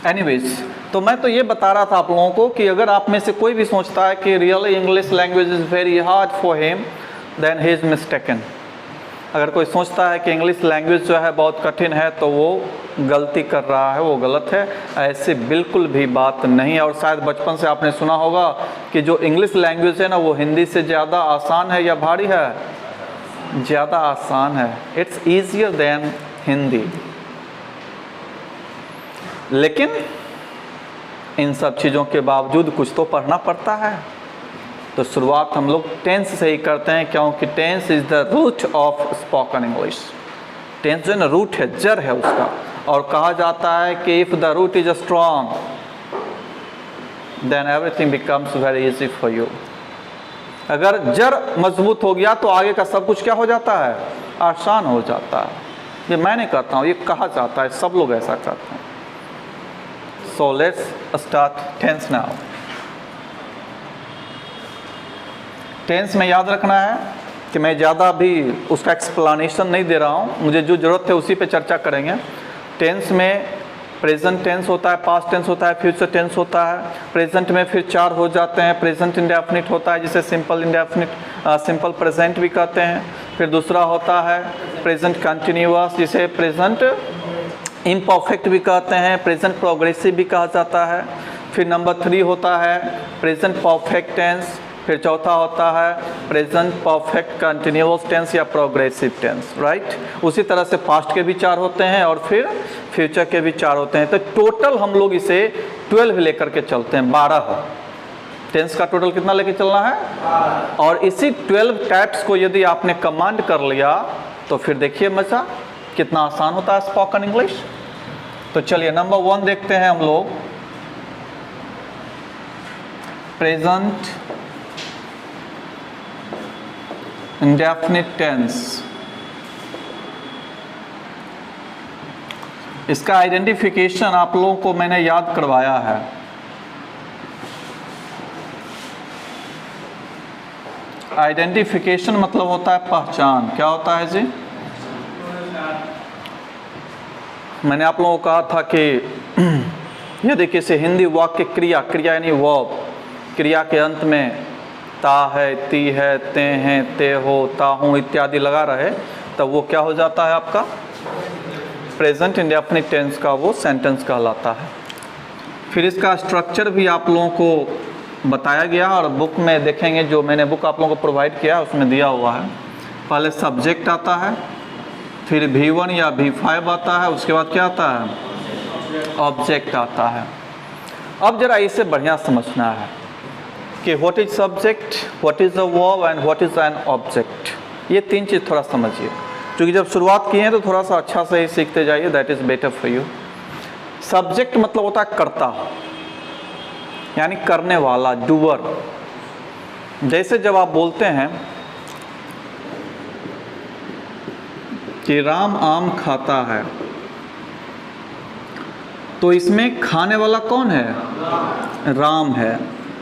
Anyways, तो मैं तो ये बता रहा था आप लोगों को कि अगर आप में से कोई भी सोचता है कि really English language is very hard for him, then he is mistaken. अगर कोई सोचता है कि इंग्लिश लैंग्वेज जो है बहुत कठिन है तो वो गलती कर रहा है, वो गलत है। ऐसे बिल्कुल भी बात नहीं है। और शायद बचपन से आपने सुना होगा कि जो इंग्लिश लैंग्वेज है ना वो हिंदी से ज़्यादा आसान है या भारी है? ज़्यादा आसान है। It's easier than Hindi. लेकिन इन सब चीज़ों के बावजूद कुछ तो पढ़ना पड़ता है। तो शुरुआत हम लोग टेंस से ही करते हैं, क्योंकि tense is the root of spoken English. Tense जो है ना रूट है, जड़ है उसका। और कहा जाता है कि if the root is strong then everything becomes very easy for you. अगर जड़ मजबूत हो गया तो आगे का सब कुछ क्या हो जाता है? आसान हो जाता है। ये मैं नहीं करता हूँ, ये कहा जाता है, सब लोग ऐसा करते हैं। So let's start tense now. Tense में याद रखना है कि मैं ज़्यादा भी उसका एक्सप्लेनेशन नहीं दे रहा हूँ, मुझे जो ज़रूरत है उसी पे चर्चा करेंगे। टेंस में प्रेजेंट टेंस होता है, पास्ट टेंस होता है, फ्यूचर टेंस होता है। प्रेजेंट में फिर 4 हो जाते हैं। प्रेजेंट इंडेफिनिट होता है जिसे सिंपल इंडेफिनिट, सिंपल प्रेजेंट भी कहते हैं। फिर दूसरा होता है प्रेजेंट कंटिन्यूअस जिसे प्रेजेंट इम्परफेक्ट भी कहते हैं, प्रेजेंट प्रोग्रेसिव भी कहा जाता है। फिर नंबर 3 होता है प्रेजेंट परफेक्ट टेंस। फिर चौथा होता है प्रेजेंट परफेक्ट कंटिन्यूअस टेंस या प्रोग्रेसिव टेंस, राइट। उसी तरह से पास्ट के भी 4 होते हैं और फिर फ्यूचर के भी 4 होते हैं। तो टोटल हम लोग इसे 12 लेकर के चलते हैं, 12 टेंस का टोटल कितना लेके चलना है? और इसी 12 टाइप्स को यदि आपने कमांड कर लिया तो फिर देखिए मजा कितना आसान होता है स्पोकन इंग्लिश। तो चलिए नंबर 1 देखते हैं हम लोग। Present indefinite tense. इसका आइडेंटिफिकेशन आप लोगों को मैंने याद करवाया है। आइडेंटिफिकेशन मतलब होता है पहचान। क्या होता है जी? मैंने आप लोगों को कहा था कि यदि किसी हिंदी वाक्य क्रिया यानी वर्ब, क्रिया के अंत में ता है, ती है, ते हैं, ते हो, ता हूँ इत्यादि लगा रहे तब वो क्या हो जाता है आपका? प्रेजेंट इंडेफिनिट टेंस का वो सेंटेंस कहलाता है। फिर इसका स्ट्रक्चर भी आप लोगों को बताया गया और बुक में देखेंगे, जो मैंने बुक आप लोगों को प्रोवाइड किया उसमें दिया हुआ है। पहले सब्जेक्ट आता है, फिर V1 या V5 आता है, उसके बाद क्या आता है? ऑब्जेक्ट आता है। अब जरा इसे बढ़िया समझना है कि what is subject, what is a verb and what is an object. ये 3 चीज़ थोड़ा समझिए, क्योंकि जब शुरुआत की है तो थोड़ा सा अच्छा से ही सीखते जाइए, that is better for you. Subject मतलब होता है कर्ता, यानी करने वाला, डूअर। जैसे जब आप बोलते हैं कि राम आम खाता है, तो इसमें खाने वाला कौन है? राम है।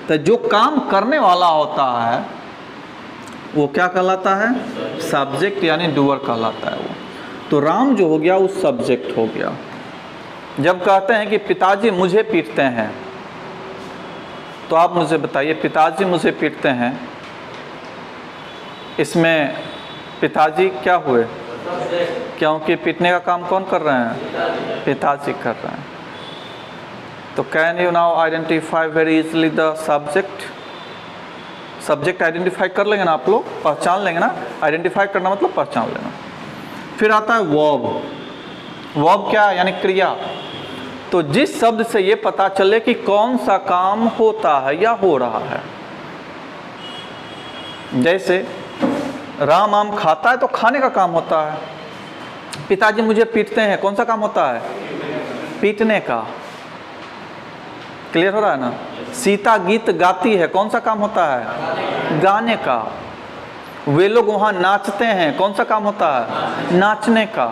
तो जो काम करने वाला होता है वो क्या कहलाता है? सब्जेक्ट यानी डूअर कहलाता है वो। तो राम जो हो गया वो सब्जेक्ट हो गया। जब कहते हैं कि पिताजी मुझे पीटते हैं, तो आप मुझे बताइए पिताजी मुझे पीटते हैं, इसमें पिताजी क्या हुए? क्योंकि पीटने का काम कौन कर रहे हैं? पिताजी कर रहे हैं। तो can you now identify very easily the subject? Subject identify कर लेंगे ना आप लोग, पहचान लेंगे ना। आइडेंटिफाई करना मतलब पहचान लेना। फिर आता है वर्ब। वर्ब क्या? यानी क्रिया। तो जिस शब्द से ये पता चले कि कौन सा काम होता है या हो रहा है। जैसे राम आम खाता है तो खाने का काम होता है। पिताजी मुझे पीटते हैं, कौन सा काम होता है? पीटने का। क्लियर हो रहा है ना? सीता गीत गाती है, कौन सा काम होता है? गाने का। वे लोग वहाँ नाचते हैं, कौन सा काम होता है? नाचने का।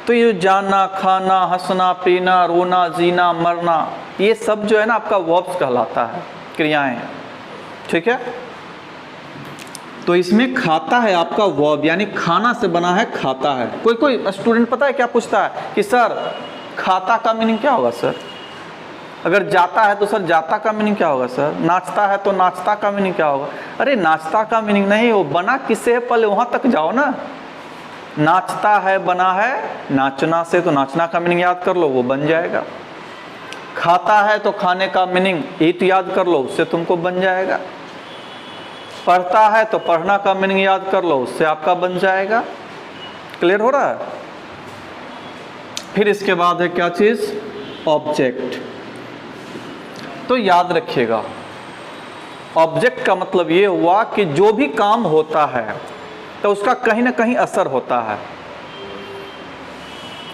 तो ये जाना, खाना, हंसना, पीना, रोना, जीना, मरना, ये सब जो है ना आपका वर्ब्स कहलाता है, क्रियाएं। ठीक है? तो इसमें खाता है आपका वर्ब, यानी खाना से बना है खाता है। कोई स्टूडेंट पता है क्या पूछता है कि सर खाता का मीनिंग क्या होगा सर? अगर जाता है तो सर जाता का मीनिंग क्या होगा सर? नाचता है तो नाचता का मीनिंग क्या होगा? अरे नाचता का मीनिंग नहीं, वो बना किससे है पहले वहां तक जाओ ना। नाचता है बना है नाचना से, तो नाचना का मीनिंग याद कर लो, वो बन जाएगा। खाता है तो खाने का मीनिंग ईट याद कर लो, उससे तुमको बन जाएगा। पढ़ता है तो पढ़ना का मीनिंग याद कर लो, उससे आपका बन जाएगा। क्लियर हो रहा है? फिर इसके बाद है क्या चीज? ऑब्जेक्ट। तो याद रखिएगा, ऑब्जेक्ट का मतलब ये हुआ कि जो भी काम होता है तो उसका कहीं ना कहीं असर होता है।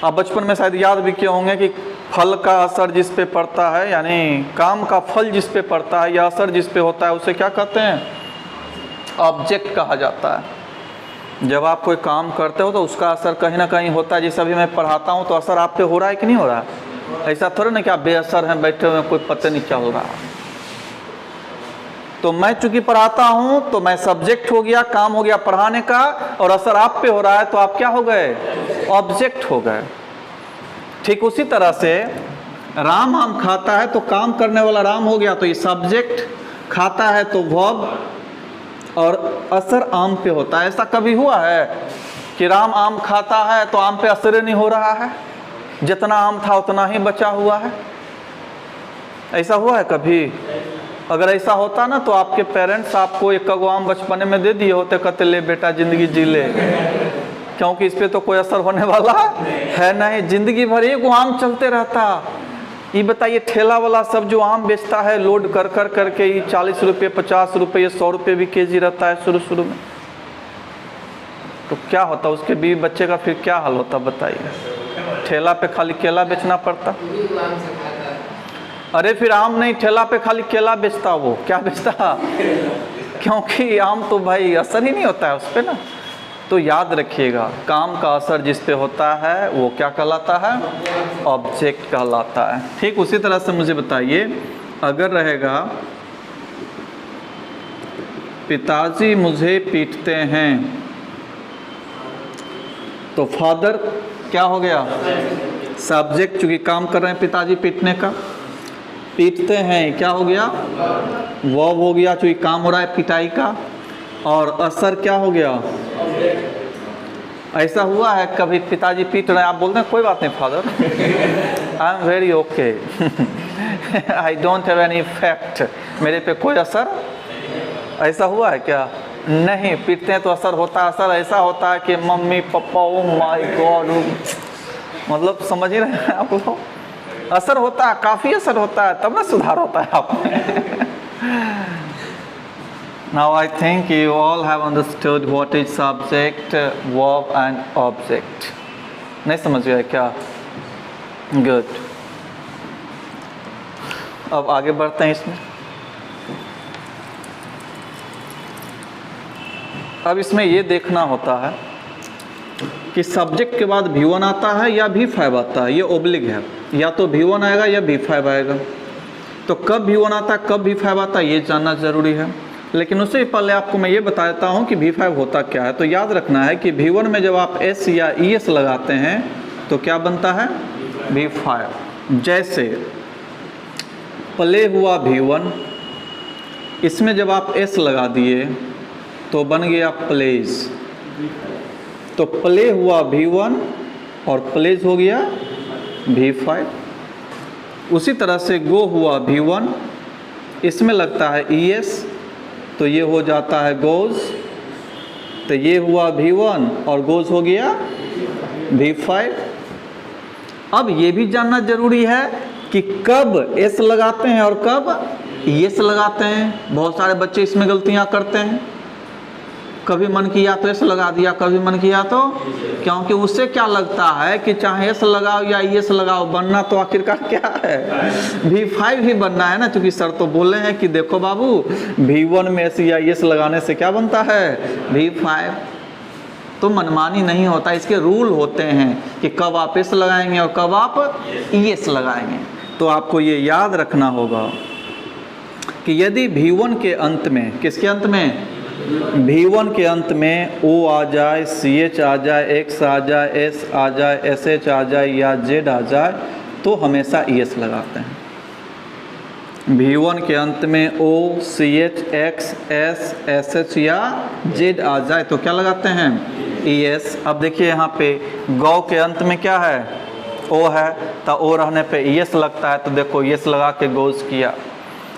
आप बचपन में शायद याद भी किए होंगे कि फल का असर जिस पे पड़ता है, यानी काम का फल जिस पे पड़ता है या असर जिस पे होता है, उसे क्या कहते हैं? ऑब्जेक्ट कहा जाता है। जब आप कोई काम करते हो तो उसका असर कहीं ना कहीं होता है। जैसे अभी मैं पढ़ाता हूँ तो असर आप पे हो रहा है कि नहीं हो रहा है? ऐसा थोड़ा ना कि आप बेअसर हैं बैठे हुए, कोई पता नहीं चल रहा। तो मैं चूंकि पढ़ाता हूं तो मैं सब्जेक्ट हो गया, काम हो गया पढ़ाने का, और असर आप पे हो रहा है तो आप क्या हो गए? ऑब्जेक्ट हो गए। ठीक उसी तरह से राम आम खाता है तो काम करने वाला राम हो गया, तो ये सब्जेक्ट, खाता है तो वर्ब, और असर आम पे होता है। ऐसा कभी हुआ है कि राम आम खाता है तो आम पे असर नहीं हो रहा है, जितना आम था उतना ही बचा हुआ है? ऐसा हुआ है कभी? अगर ऐसा होता ना तो आपके पेरेंट्स आपको एक कगो आम बचपने में दे दिए होते, कहते ले बेटा जिंदगी जी ले, क्योंकि इस पे तो कोई असर होने वाला है नहीं, जिंदगी भर एक आम चलते रहता। ये बताइए ठेला वाला सब जो आम बेचता है लोड कर कर करके, ये 40 रुपये 50 रुपये 100 रुपये भी केजी रहता है शुरू में, तो क्या होता? उसके बीवी बच्चे का फिर क्या हाल होता बताइए? ठेला पे खाली केला बेचना पड़ता। अरे फिर आम नहीं, ठेला पे खाली केला बेचता, वो क्या बेचता? क्योंकि आम तो भाई असर ही नहीं होता है उस पर ना। तो याद रखिएगा, काम का असर जिस पे होता है वो क्या कहलाता है? ऑब्जेक्ट कहलाता है। ठीक उसी तरह से मुझे बताइए, अगर रहेगा पिताजी मुझे पीटते हैं, तो फादर क्या हो गया? सब्जेक्ट, चूंकि काम कर रहे हैं पिताजी पीटने का। पीटते हैं क्या हो गया? वर्ब हो गया, चूंकि काम हो रहा है पिटाई का। और असर क्या हो गया? ऐसा हुआ है कभी पिताजी पीट रहे हैं, आप बोलते हैं कोई बात नहीं father, I am very okay, I don't have any effect, मेरे पे कोई असर? ऐसा हुआ है क्या? नहीं। पीटते हैं तो असर होता है। असर ऐसा होता है कि mummy papa, oh my God, मतलब समझ ही रहे हैं आप लोग, असर होता है, काफ़ी असर होता है, तब ना सुधार होता है आप में। Now I think you all have understood what is subject, verb and object. नहीं समझ गए क्या? Good. अब आगे बढ़ते हैं इसमें। अब इसमें ये देखना होता है कि सब्जेक्ट के बाद V1 आता है या V5 आता है। ये ओब्लिक है, या तो V1 आएगा या V5 आएगा। तो कब V1 आता है कब V5 आता है ये जानना ज़रूरी है। लेकिन उससे पहले आपको मैं ये बता देता हूँ कि V5 होता क्या है। तो याद रखना है कि V1 में जब आप S या ES लगाते हैं तो क्या बनता है? V5। जैसे प्ले हुआ V1, इसमें जब आप S लगा दिए तो बन गया प्लेज। तो प्ले हुआ V1 और प्लेज हो गया V5। उसी तरह से गो हुआ V1, इसमें लगता है ES, तो ये हो जाता है गोज। तो ये हुआ V1 और गोज हो गया V5। अब ये भी जानना जरूरी है कि कब S लगाते हैं और कब ES लगाते हैं। बहुत सारे बच्चे इसमें गलतियां करते हैं, कभी मन किया तो S लगा दिया, कभी मन किया तो, क्योंकि उससे क्या लगता है कि चाहे S लगाओ या ES लगाओ, बनना तो आखिरकार क्या है? V5 ही बनना है ना। क्योंकि सर तो बोले हैं कि देखो बाबू, V1 में S या ES लगाने से क्या बनता है? V5। तो मनमानी नहीं होता, इसके रूल होते हैं कि कब आप S लगाएंगे और कब आप ES लगाएंगे। तो आपको ये याद रखना होगा कि यदि V1 के अंत में, किसके अंत में? V1 के अंत में O आ जाए, CH आ जाए, X आ जाए, S आ जाए, SH आ जाए या Z आ जाए, तो हमेशा ES लगाते हैं। V1 के अंत में O, CH, X, S, SH या Z आ जाए तो क्या लगाते हैं? ES। अब देखिए यहाँ पे गौ के अंत में क्या है? O है, तो O रहने पे ES लगता है, तो देखो ES लगा के गोज किया।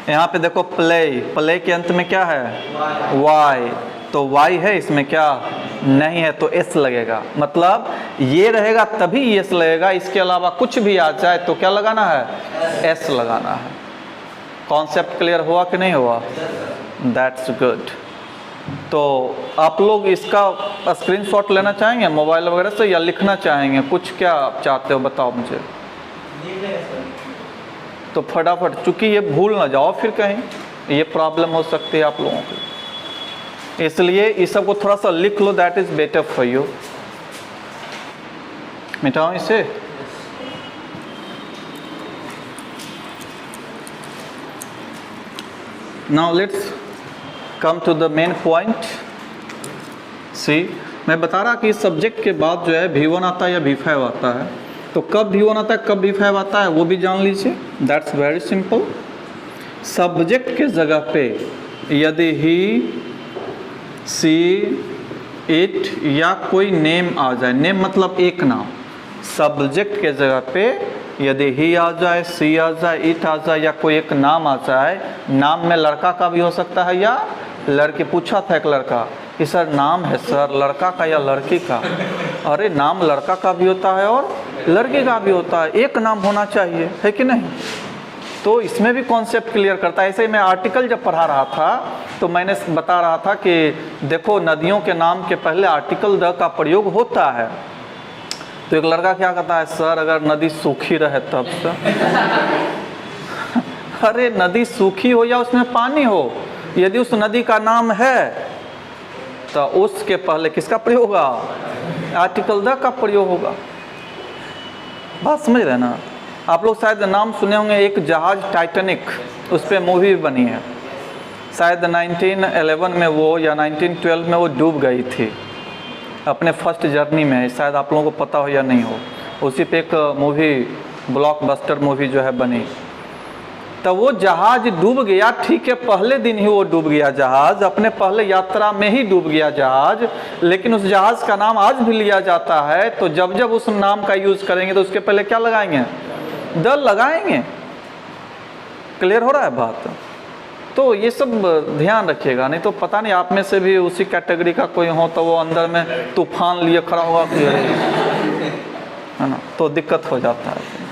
यहाँ पे देखो प्ले के अंत में क्या है? Y, तो Y है, इसमें क्या नहीं है, तो S लगेगा। मतलब ये रहेगा तभी ES लगेगा, इसके अलावा कुछ भी आ जाए तो क्या लगाना है? S लगाना है। कॉन्सेप्ट क्लियर हुआ कि नहीं हुआ? That's good. तो आप लोग इसका स्क्रीनशॉट लेना चाहेंगे मोबाइल वगैरह से या लिखना चाहेंगे? कुछ क्या आप चाहते हो बताओ मुझे। तो फटाफट, चूँकि ये भूल ना जाओ फिर कहीं, ये प्रॉब्लम हो सकती है आप लोगों को, इसलिए इस सब को थोड़ा सा लिख लो, that is better for you. मिटाओ इसे। Now let's come to the main point. See, मैं बता रहा कि इस सब्जेक्ट के बाद जो है V1 आता है या V5 आता है, तो कब V1 आता है कब V5 आता है वो भी जान लीजिए। That's very simple. सब्जेक्ट के जगह पे यदि ही, सी, इट या कोई नेम आ जाए, नेम मतलब एक नाम, सब्जेक्ट के जगह पे यदि ही आ जाए, सी आ जाए, इट आ जाए या कोई एक नाम आ जाए, नाम में लड़का का भी हो सकता है या लड़की। पूछा था एक लड़का कि सर नाम है सर लड़का का या लड़की का? अरे नाम लड़का का भी होता है और लड़की का भी होता है, एक नाम होना चाहिए, है कि नहीं? तो इसमें भी कॉन्सेप्ट क्लियर करता है। ऐसे ही मैं आर्टिकल जब पढ़ा रहा था तो मैंने बता रहा था कि देखो नदियों के नाम के पहले आर्टिकल द का प्रयोग होता है। तो एक लड़का क्या कहता है, सर अगर नदी सूखी रहे तब से। अरे नदी सूखी हो या उसमें पानी हो, यदि उस नदी का नाम है तो उसके पहले किसका प्रयोग होगा? आर्टिकल द का प्रयोग होगा। बात समझ रहे ना आप लोग? शायद नाम सुने होंगे एक जहाज टाइटैनिक, उस पर मूवी भी बनी है, शायद 1911 में वो या 1912 में वो डूब गई थी अपने फर्स्ट जर्नी में, शायद आप लोगों को पता हो या नहीं हो। उसी पे एक मूवी, ब्लॉकबस्टर मूवी जो है बनी। तो वो जहाज डूब गया, ठीक है पहले दिन ही वो डूब गया जहाज, अपने पहले यात्रा में ही डूब गया जहाज, लेकिन उस जहाज का नाम आज भी लिया जाता है। तो जब जब उस नाम का यूज़ करेंगे तो उसके पहले क्या लगाएंगे? द लगाएंगे। क्लियर हो रहा है बात? तो ये सब ध्यान रखिएगा, नहीं तो पता नहीं आप में से भी उसी कैटेगरी का कोई हो तो वो अंदर में तूफान लिए खड़ा होगा, है ना, तो दिक्कत हो जाता है।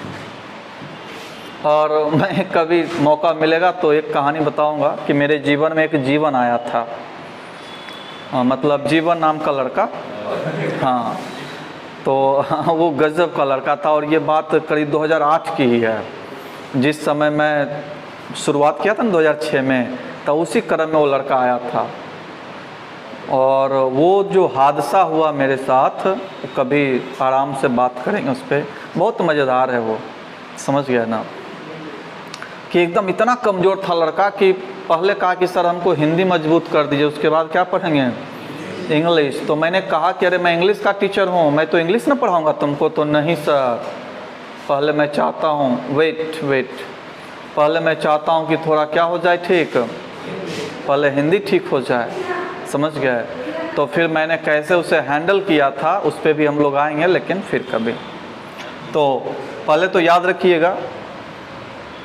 और मैं कभी मौका मिलेगा तो एक कहानी बताऊंगा कि मेरे जीवन में एक जीवन आया था, मतलब जीवन नाम का लड़का, हाँ, तो वो गजब का लड़का था। और ये बात करीब 2008 की ही है, जिस समय मैं शुरुआत किया था ना 2006 में, तो उसी क्रम में वो लड़का आया था। और वो जो हादसा हुआ मेरे साथ, कभी आराम से बात करेंगे उस पर, बहुत मज़ेदार है वो, समझ गया ना, कि एकदम इतना कमज़ोर था लड़का कि पहले कहा कि सर हमको हिंदी मजबूत कर दीजिए, उसके बाद क्या पढ़ेंगे? इंग्लिश। तो मैंने कहा कि अरे मैं इंग्लिश का टीचर हूँ, मैं तो इंग्लिश ना पढ़ाऊँगा तुमको। तो नहीं सर, पहले मैं चाहता हूँ, वेट, पहले मैं चाहता हूँ कि थोड़ा क्या हो जाए ठीक, पहले हिंदी ठीक हो जाए, समझ गए? तो फिर मैंने कैसे उसे हैंडल किया था उस पर भी हम लोग आएंगे, लेकिन फिर कभी। तो पहले तो याद रखिएगा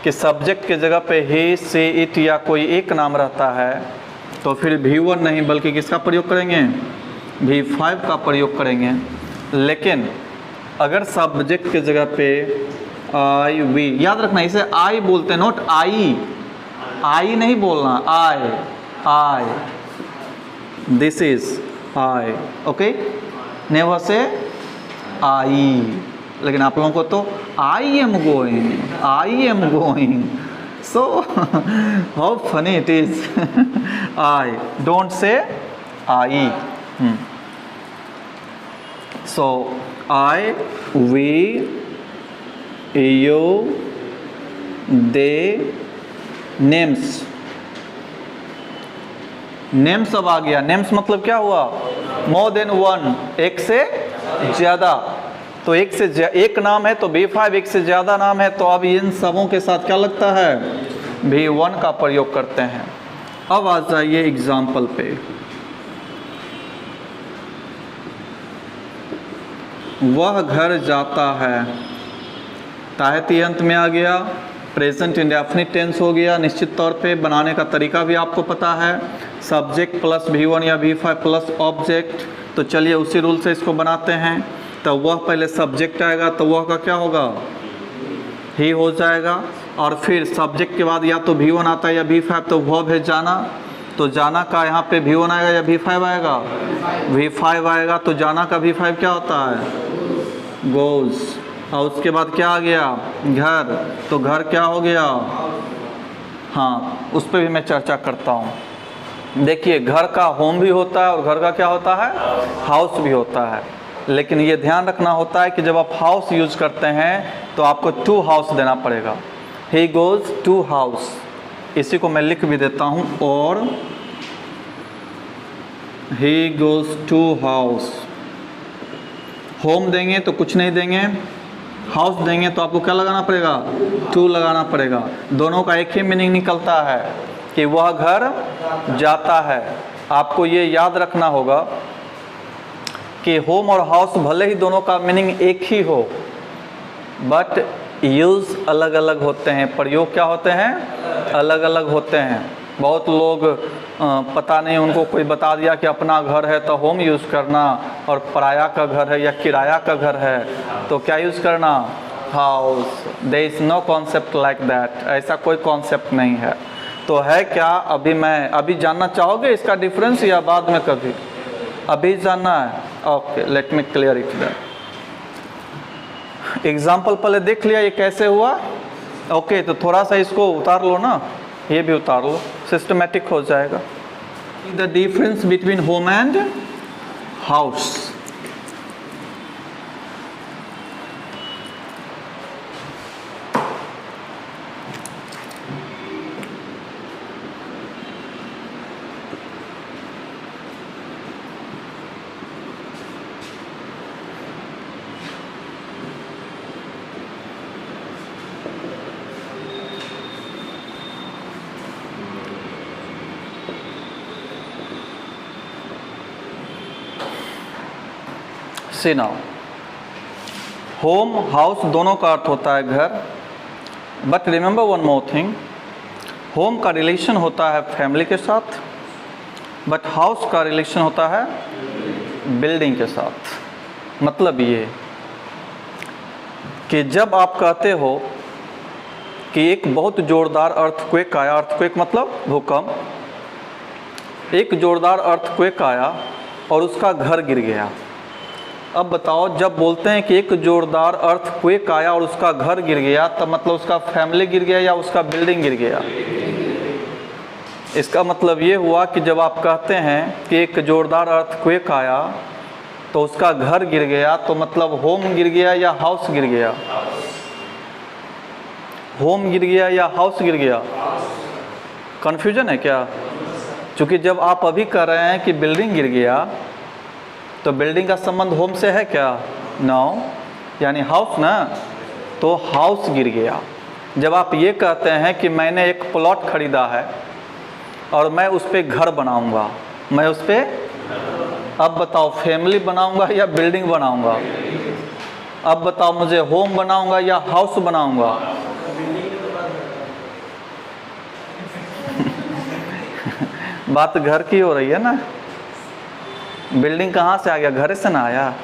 कि सब्जेक्ट के जगह पे ही, सी, इट या कोई एक नाम रहता है तो फिर V1 नहीं बल्कि किसका प्रयोग करेंगे? V5 का प्रयोग करेंगे। लेकिन अगर सब्जेक्ट के जगह पे आई, वी, याद रखना इसे आई बोलते हैं, नोट आई नहीं बोलना, I, this is I, okay, never say I. लेकिन आप लोगों को तो I am going, so how funny it is. I, don't say I. So I, we, you, they, names. Names अब आ गया। नेम्स मतलब क्या हुआ? मोर देन वन, एक से ज़्यादा। तो एक नाम है तो V5, एक से ज़्यादा नाम है तो अब इन सबों के साथ क्या लगता है, V1 का प्रयोग करते हैं। अब आ जाइए एग्जाम्पल पे। वह घर जाता है, ताहती अंत में आ गया, प्रेजेंट इंडेफिनिट टेंस हो गया। निश्चित तौर पे बनाने का तरीका भी आपको पता है, सब्जेक्ट प्लस V1 या V5 प्लस ऑब्जेक्ट। तो चलिए उसी रूल से इसको बनाते हैं। तो वह पहले सब्जेक्ट आएगा तो वह का क्या होगा, ही हो जाएगा, और फिर सब्जेक्ट के बाद या तो V1 आता है या V5, तो वह है जाना। तो जाना का यहाँ पे V1 आएगा या V5 आएगा, V5 आएगा। तो जाना का V5 क्या होता है, गोज़। और उसके बाद क्या आ गया, घर। तो घर क्या हो गया, हाँ, उस पर भी मैं चर्चा करता हूँ। देखिए घर का होम भी होता है और घर का क्या होता है, हाउस भी होता है। लेकिन ये ध्यान रखना होता है कि जब आप हाउस यूज करते हैं तो आपको टू हाउस देना पड़ेगा। ही गोज़ टू हाउस, इसी को मैं लिख भी देता हूँ, और he goes to house. Home देंगे तो कुछ नहीं देंगे, हाउस देंगे तो आपको क्या लगाना पड़ेगा, टू लगाना पड़ेगा। दोनों का एक ही मीनिंग निकलता है कि वह घर जाता है। आपको ये याद रखना होगा कि होम और हाउस भले ही दोनों का मीनिंग एक ही हो, बट यूज़ अलग अलग होते हैं, प्रयोग क्या होते हैं, अलग अलग होते हैं। बहुत लोग पता नहीं, उनको कोई बता दिया कि अपना घर है तो होम यूज़ करना, और पराया का घर है या किराया का घर है तो क्या यूज़ करना, house. There is no concept like that, ऐसा कोई कॉन्सेप्ट नहीं है। तो है क्या, अभी जानना चाहोगे इसका डिफरेंस या बाद में कभी, अभी जानना है? Okay, let me clear it that. Example पहले देख लिया ये कैसे हुआ। ओके, तो थोड़ा सा इसको उतार लो ना, ये भी उतार लो, सिस्टमेटिक हो जाएगा। The difference between home and house. See now, home house दोनों का अर्थ होता है घर, but remember one more thing, home का रिलेशन होता है फैमिली के साथ, बट हाउस का रिलेशन होता है बिल्डिंग के साथ। मतलब ये कि जब आप कहते हो कि एक बहुत जोरदार अर्थक्वेक आया, अर्थक्वेक मतलब भूकंप, एक जोरदार अर्थक्वेक आया और उसका घर गिर गया। अब बताओ, जब बोलते हैं कि एक जोरदार अर्थक्वेक आया और उसका घर गिर गया, तब मतलब उसका फैमिली गिर गया या उसका बिल्डिंग गिर गया? इसका मतलब ये हुआ कि जब आप कहते हैं कि एक जोरदार अर्थक्वेक आया तो उसका घर गिर गया, तो मतलब होम गिर गया या हाउस गिर गया? होम गिर गया या हाउस गिर गया? कन्फ्यूजन है क्या? क्योंकि जब आप अभी कह रहे हैं कि बिल्डिंग गिर गया, तो बिल्डिंग का संबंध होम से है क्या? नो, यानी हाउस ना, तो हाउस गिर गया। जब आप ये कहते हैं कि मैंने एक प्लॉट खरीदा है और मैं उस पर घर बनाऊंगा, मैं उस पर, अब बताओ फैमिली बनाऊंगा या बिल्डिंग बनाऊंगा? अब बताओ मुझे होम बनाऊंगा या हाउस बनाऊंगा? बात घर की हो रही है ना, बिल्डिंग कहाँ से आ गया, घर से ना आया।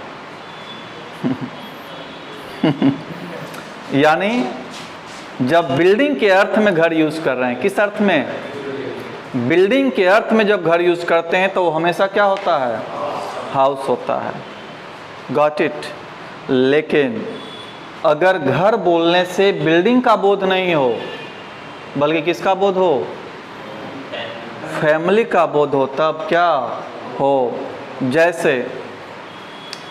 यानी जब बिल्डिंग के अर्थ में घर यूज कर रहे हैं, किस अर्थ में? बिल्डिंग के अर्थ में जब घर यूज करते हैं तो वो हमेशा क्या होता है, हाउस होता है। Got it? लेकिन अगर घर बोलने से बिल्डिंग का बोध नहीं हो, बल्कि किसका बोध हो, फैमिली का बोध हो, तब क्या हो? जैसे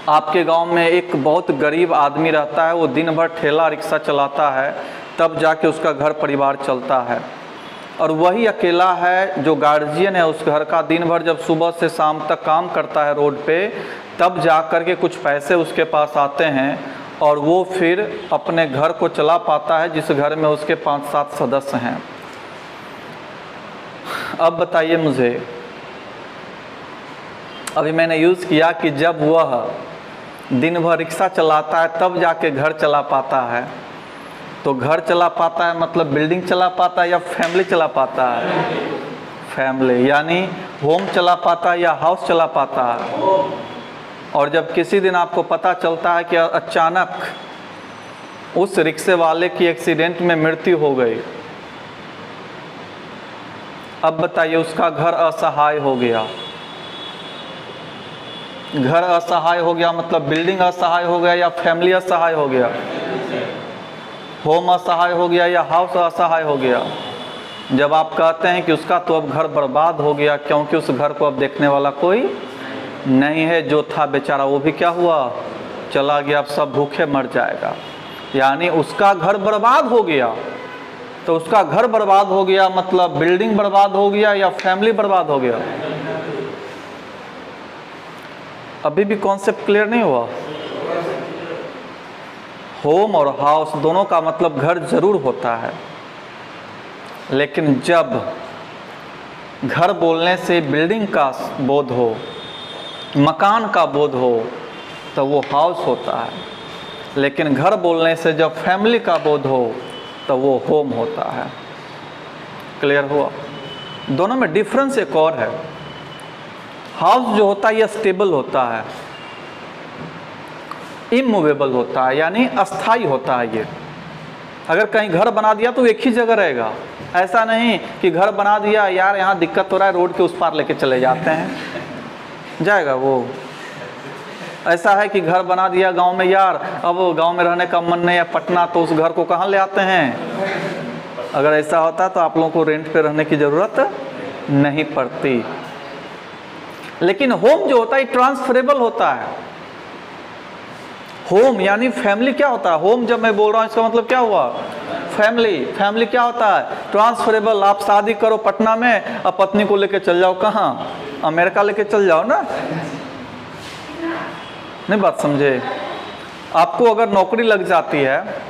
आपके गांव में एक बहुत गरीब आदमी रहता है, वो दिन भर ठेला रिक्शा चलाता है, तब जाके उसका घर परिवार चलता है। और वही अकेला है जो गार्जियन है उस घर का, दिन भर जब सुबह से शाम तक काम करता है रोड पे, तब जा कर के कुछ पैसे उसके पास आते हैं और वो फिर अपने घर को चला पाता है जिस घर में उसके 5-7 सदस्य हैं। अब बताइए मुझे, अभी मैंने यूज़ किया कि जब वह दिन भर रिक्शा चलाता है तब जाके घर चला पाता है, तो घर चला पाता है मतलब बिल्डिंग चला पाता है या फैमिली चला पाता है? फैमिली, यानी होम चला पाता है या हाउस चला पाता है। और जब किसी दिन आपको पता चलता है कि अचानक उस रिक्शे वाले की एक्सीडेंट में मृत्यु हो गई, अब बताइए उसका घर असहाय हो गया। घर असहाय हो गया मतलब बिल्डिंग असहाय हो गया या फैमिली असहाय हो गया? होम असहाय हो गया या हाउस असहाय हो गया? जब आप कहते हैं कि उसका तो अब घर बर्बाद हो गया क्योंकि उस घर को अब देखने वाला कोई नहीं है, जो था बेचारा वो भी क्या हुआ, चला गया, अब सब भूखे मर जाएगा। यानी उसका घर बर्बाद हो गया। तो उसका घर बर्बाद हो गया मतलब बिल्डिंग बर्बाद हो गया या फैमिली बर्बाद हो गया? अभी भी कॉन्सेप्ट क्लियर नहीं हुआ। होम और हाउस दोनों का मतलब घर जरूर होता है, लेकिन जब घर बोलने से बिल्डिंग का बोध हो, मकान का बोध हो, तो वो हाउस होता है। लेकिन घर बोलने से जब फैमिली का बोध हो तो वो होम होता है। क्लियर हुआ? दोनों में डिफरेंस एक और है। हाउस जो होता है ये स्टेबल होता है, इमूवेबल होता है, यानी अस्थाई होता है। ये अगर कहीं घर बना दिया तो एक ही जगह रहेगा। ऐसा नहीं कि घर बना दिया, यार यहाँ दिक्कत हो रहा है, रोड के उस पार लेके चले जाते हैं, जाएगा वो? ऐसा है कि घर बना दिया गांव में, यार अब गांव में रहने का मन नहीं है, पटना, तो उस घर को कहाँ ले आते हैं? अगर ऐसा होता तो आप लोगों को रेंट पे रहने की ज़रूरत नहीं पड़ती। लेकिन होम जो होता है ट्रांसफरेबल होता है। होम यानी फैमिली क्या होता है? होम जब मैं बोल रहा हूँ इसका मतलब क्या हुआ? फैमिली। फैमिली क्या होता है? ट्रांसफरेबल। आप शादी करो पटना में, अब पत्नी को लेके चल जाओ कहाँ? अमेरिका लेके चल जाओ ना। नहीं बात समझे? आपको अगर नौकरी लग जाती है,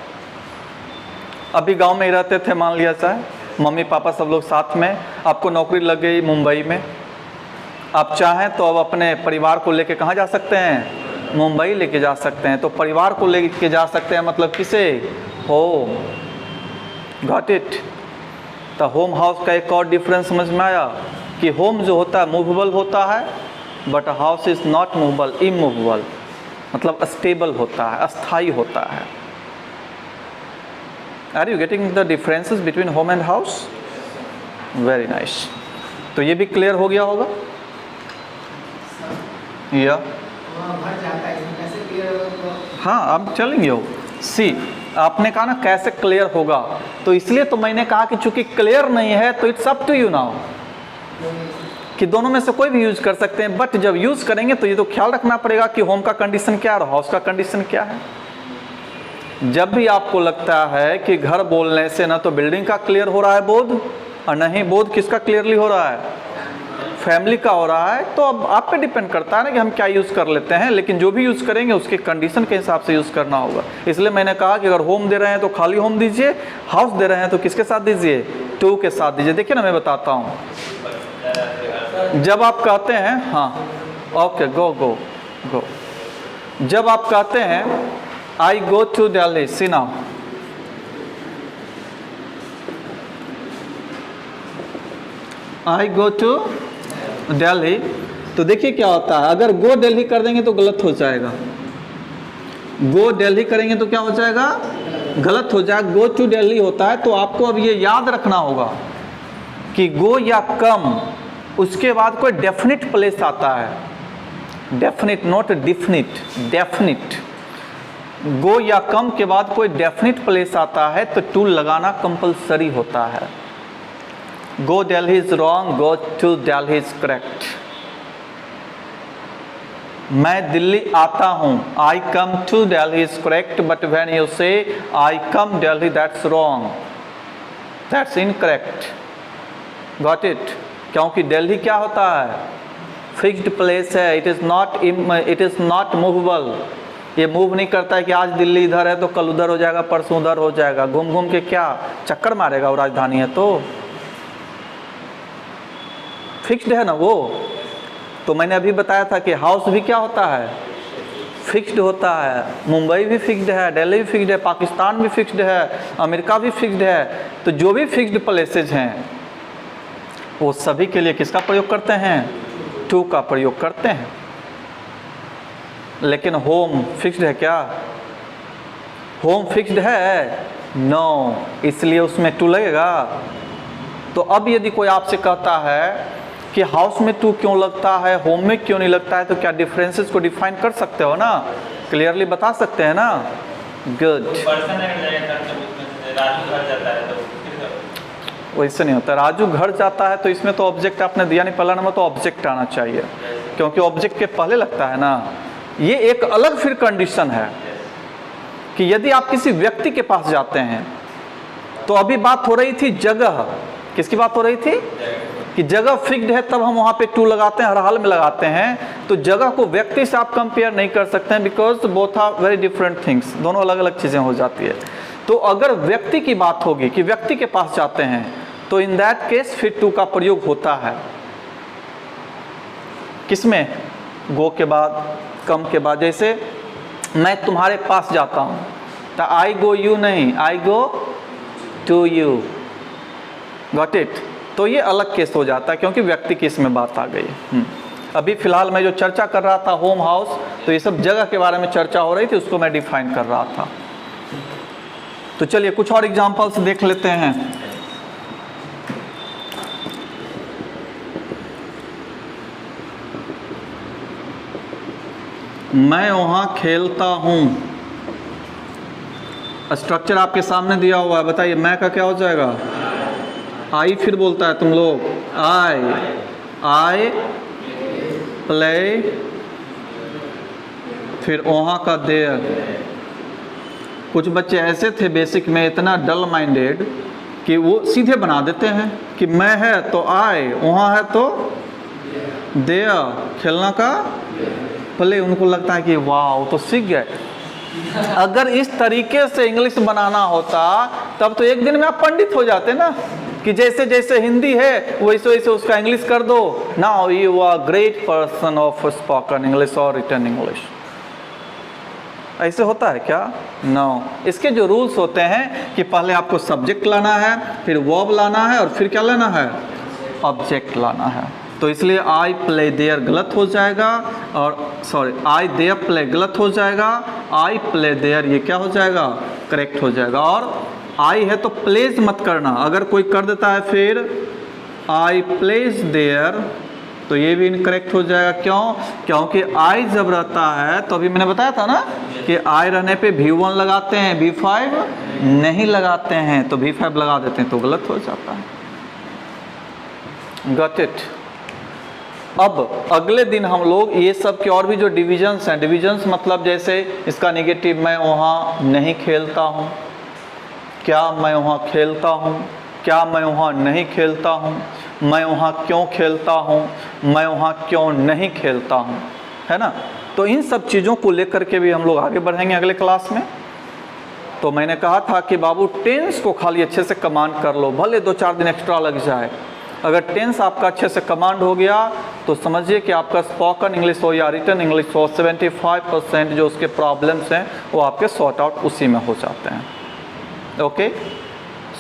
अभी गांव में ही रहते थे मान लिया जाए, मम्मी पापा सब लोग साथ में, आपको नौकरी लग गई मुंबई में, आप चाहें तो अब अपने परिवार को लेके कहाँ जा सकते हैं? मुंबई लेके जा सकते हैं। तो परिवार को लेके जा सकते हैं मतलब किसे? होम। Got it? तो होम हाउस का एक और डिफरेंस समझ में आया कि होम जो होता है मूवेबल होता है, but house is not movable, immovable, मतलब स्टेबल होता है, अस्थाई होता है। Are you getting the differences between home and house? Very nice. तो ये भी क्लियर हो गया होगा? या हाँ, आप चलेंगे हो। सी, आपने कहा ना कैसे क्लियर होगा, तो इसलिए तो मैंने कहा कि चूंकि क्लियर नहीं है तो it's up to you now कि दोनों में से कोई भी यूज कर सकते हैं। बट जब यूज करेंगे तो ये तो ख्याल रखना पड़ेगा कि होम का कंडीशन क्या है और हाउस का कंडीशन क्या है। जब भी आपको लगता है कि घर बोलने से ना तो बिल्डिंग का क्लियर हो रहा है बोध, और नहीं बोध किसका क्लियरली हो रहा है? फैमिली का हो रहा है, तो अब आप पे डिपेंड करता है ना कि हम क्या यूज़ कर लेते हैं। लेकिन जो भी यूज़ करेंगे उसके कंडीशन के हिसाब से यूज़ करना होगा। इसलिए मैंने कहा कि अगर होम दे रहे हैं तो खाली होम दीजिए, हाउस दे रहे हैं तो किसके साथ दीजिए? टू के साथ दीजिए। देखिए ना, मैं बताता हूँ। जब आप कहते हैं, हाँ ओके, गो गो गो, जब आप कहते हैं I go to Delhi, see now, I go to Delhi, तो देखिए क्या होता है। अगर गो दिल्ली कर देंगे तो गलत हो जाएगा। गो दिल्ली करेंगे तो क्या हो जाएगा? गलत हो जाएगा। गो टू दिल्ली होता है। तो आपको अब ये याद रखना होगा कि गो या कम, उसके बाद कोई डेफिनिट प्लेस आता है। Definite, not definite, definite. Go या कम के बाद कोई डेफिनिट प्लेस आता है तो टू लगाना कंपलसरी होता है। Go Delhi is wrong, go to Delhi is correct. मैं दिल्ली आता हूं, I come to Delhi is correct, but when you say I come Delhi, that's wrong, that's incorrect. Got it? क्योंकि दिल्ली क्या होता है? फिक्स्ड प्लेस है। It is not movable. ये मूव नहीं करता है कि आज दिल्ली इधर है तो कल उधर हो जाएगा, परसों उधर हो जाएगा, घूम घूम के क्या चक्कर मारेगा, वो राजधानी है तो फिक्स्ड है ना वो। तो मैंने अभी बताया था कि हाउस भी क्या होता है, फिक्स्ड होता है। मुंबई भी फिक्स्ड है, दिल्ली भी फिक्स्ड है, पाकिस्तान भी फिक्स्ड है, अमेरिका भी फिक्स्ड है। तो जो भी फिक्स्ड प्लेसेज हैं वो सभी के लिए किसका प्रयोग करते हैं, टू का प्रयोग करते हैं। लेकिन होम फिक्स्ड है क्या, होम फिक्स्ड है, नो, इसलिए उसमें टू लगेगा। तो अब यदि कोई आपसे कहता है कि हाउस में टू क्यों लगता है, होम में क्यों नहीं लगता है, तो क्या डिफरेंसेस को डिफाइन कर सकते हो ना, क्लियरली बता सकते हैं ना। गुड। वैसे नहीं होता, राजू घर जाता है तो इसमें तो ऑब्जेक्ट आपने दिया नहीं, पहला नंबर तो ऑब्जेक्ट आना चाहिए, क्योंकि ऑब्जेक्ट के पहले लगता है ना। ये एक अलग फिर कंडीशन है कि यदि आप किसी व्यक्ति के पास जाते हैं, तो अभी बात हो रही थी जगह, किसकी बात हो रही थी कि जगह फिक्स्ड है तब हम वहाँ पे टू लगाते हैं, हर हाल में लगाते हैं। तो जगह को व्यक्ति से आप कंपेयर नहीं कर सकते हैं, because both are very different things, दोनों अलग अलग चीज़ें हो जाती है। तो अगर व्यक्ति की बात होगी कि व्यक्ति के पास जाते हैं, तो इन दैट केस फिर टू का प्रयोग होता है। किसमें, गो के बाद, कम के बाद। जैसे मैं तुम्हारे पास जाता हूँ तो आई गो यू नहीं, I go to you, got it. तो ये अलग केस हो जाता है क्योंकि व्यक्ति की इसमें बात आ गई। अभी फिलहाल मैं जो चर्चा कर रहा था होम हाउस, तो ये सब जगह के बारे में चर्चा हो रही थी, उसको मैं डिफाइन कर रहा था। तो चलिए कुछ और एग्जांपल्स देख लेते हैं। मैं वहाँ खेलता हूँ, स्ट्रक्चर आपके सामने दिया हुआ है, बताइए मैं का क्या हो जाएगा, आई फिर बोलता है तुम लोग, आई प्ले, फिर वहाँ का देयर। कुछ बच्चे ऐसे थे बेसिक में इतना डल माइंडेड कि वो सीधे बना देते हैं कि मैं है तो आई, वहाँ है तो देयर, खेलना का प्ले। उनको लगता है कि वाह तो सीख गए। अगर इस तरीके से इंग्लिश बनाना होता तब तो एक दिन में आप पंडित हो जाते ना, कि जैसे जैसे हिंदी है वैसे वैसे उसका इंग्लिश कर दो। Now you are great person of spoken English और रिटन इंग्लिश। ऐसे होता है क्या? नो। इसके जो रूल्स होते हैं कि पहले आपको सब्जेक्ट लाना है, फिर वर्ब लाना है और फिर क्या लाना है, ऑब्जेक्ट लाना है। तो इसलिए आई प्ले देयर गलत हो जाएगा, और सॉरी आई देयर प्ले गलत हो जाएगा, आई प्ले देयर ये क्या हो जाएगा, करेक्ट हो जाएगा। और आई है तो प्लेज मत करना, अगर कोई कर देता है फिर आई प्लेज देयर तो ये भी इनकरेक्ट हो जाएगा। क्यों? क्योंकि आई जब रहता है तो अभी मैंने बताया था ना कि आई रहने पे V1 लगाते हैं, V5 नहीं लगाते हैं, तो V5 लगा देते हैं तो गलत हो जाता है। Got it. अब अगले दिन हम लोग ये सब के और भी जो डिविजन्स हैं, डिविजन्स मतलब जैसे इसका नेगेटिव, मैं वहाँ नहीं खेलता हूँ, क्या मैं वहाँ खेलता हूँ, क्या मैं वहाँ नहीं खेलता हूँ, मैं वहाँ क्यों खेलता हूँ, मैं वहाँ क्यों नहीं खेलता हूँ, है ना। तो इन सब चीज़ों को लेकर के भी हम लोग आगे बढ़ेंगे अगले क्लास में। तो मैंने कहा था कि बाबू टेंस को खाली अच्छे से कमांड कर लो, भले 2-4 दिन एक्स्ट्रा लग जाए। अगर टेंस आपका अच्छे से कमांड हो गया तो समझिए कि आपका स्पोकन इंग्लिश हो या रिटन इंग्लिश हो, 75% जो उसके प्रॉब्लम्स हैं वो आपके सॉर्ट आउट उसी में हो जाते हैं। Okay,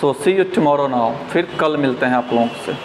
so see you tomorrow now. फिर कल मिलते हैं आप लोगों से।